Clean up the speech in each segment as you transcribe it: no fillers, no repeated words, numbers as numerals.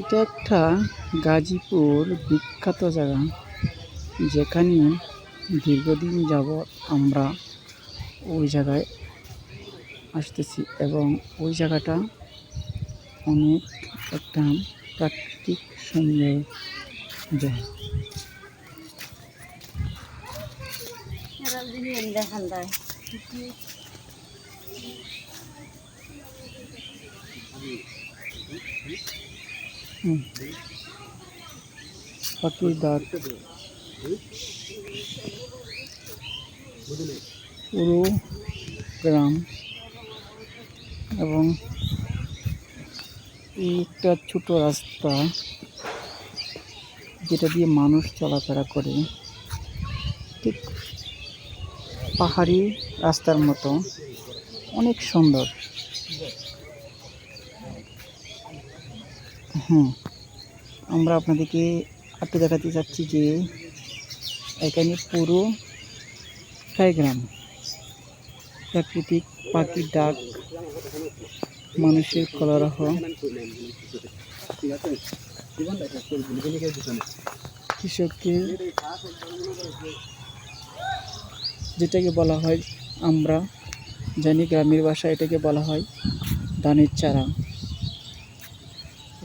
এটা একটা গাজীপুর বিখ্যাত জায়গা, যেখানে দীর্ঘদিন যাবৎ আমরা ওই জায়গায় আসতেছি এবং ওই জায়গাটা অনেক একটা প্রাকৃতিক সৌন্দর্য। পাখির ডাক, পুরো গ্রাম এবং এই একটা ছোট রাস্তা যেটা দিয়ে মানুষ চলাফেরা করে, ঠিক পাহাড়ি রাস্তার মতো অনেক সুন্দর। আমরা আপনাদেরকে একটু দেখাতে চাচ্ছি যে এখানে পুরো গ্রাম, প্রাকৃতিক পাখির ডাক, মানুষের কলরব, কৃষকের যেটাকে বলা হয়, আমরা জানি গ্রামের ভাষায় এটাকে বলা হয় ধানের চারা।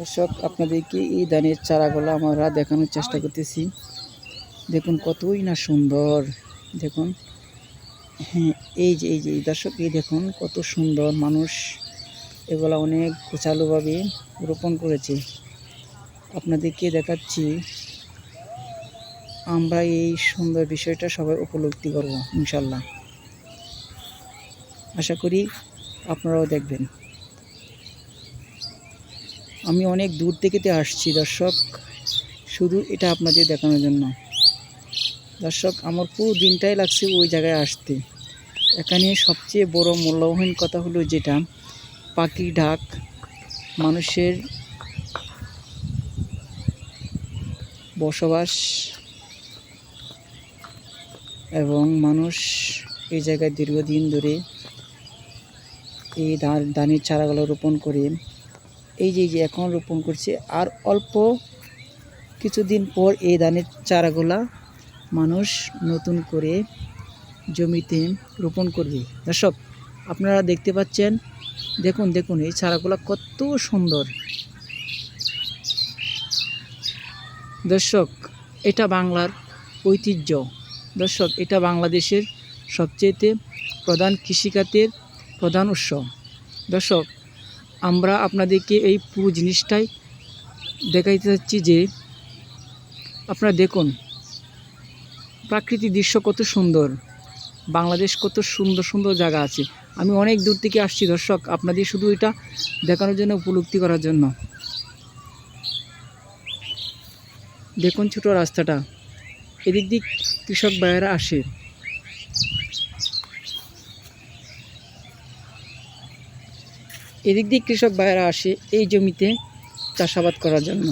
দর্শক, আপনাদেরকে এই ধানের চারাগুলো আমরা দেখানোর চেষ্টা করতেছি। দেখুন কতই না সুন্দর, দেখুন। এই যে দর্শক, এই দেখুন কত সুন্দর। মানুষ এগুলা অনেক গোছালোভাবে রোপণ করেছে। আপনাদেরকে দেখাচ্ছি, আমরা এই সুন্দর বিষয়টা সবাই উপলব্ধি করব ইনশাল্লাহ। আশা করি আপনারাও দেখবেন। আমি অনেক দূর থেকে আসছি দর্শক, শুধু এটা আপনাদের দেখানোর জন্য। দর্শক, আমার পুরো দিনটাই লাগছে ওই জায়গায় আসতে। এখানে সবচেয়ে বড় মূল্যবান কথা হলো যেটা পাখির ডাক, মানুষের বসবাস এবং মানুষ এই জায়গায় দীর্ঘদিন ধরে এই ধানের চারাগুলো রোপণ করে, এই যে এখন রোপণ করছে, আর অল্প কিছুদিন পর এই ধানের চারাগুলা মানুষ নতুন করে জমিতে রোপণ করবে। দর্শক, আপনারা দেখতে পাচ্ছেন, দেখুন এই চারাগুলা কত সুন্দর। দর্শক, এটা বাংলার ঐতিহ্য। দর্শক, এটা বাংলাদেশের সবচেয়ে প্রধান কৃষিখাতের প্রধান উৎস। দর্শক, আমরা আপনাদেরকে এই পুরো জিনিসটাই দেখাইতে চাচ্ছি যে আপনারা দেখুন প্রাকৃতিক দৃশ্য কত সুন্দর। বাংলাদেশ কত সুন্দর সুন্দর জায়গা আছে। আমি অনেক দূর থেকে আসছি দর্শক, আপনাদের শুধু এটা দেখানোর জন্য, উপলব্ধি করার জন্য। দেখুন ছোট রাস্তাটা, এদিক দিয়ে কৃষক ভাইয়েরা আসে, এই জমিতে চাষাবাদ করার জন্য।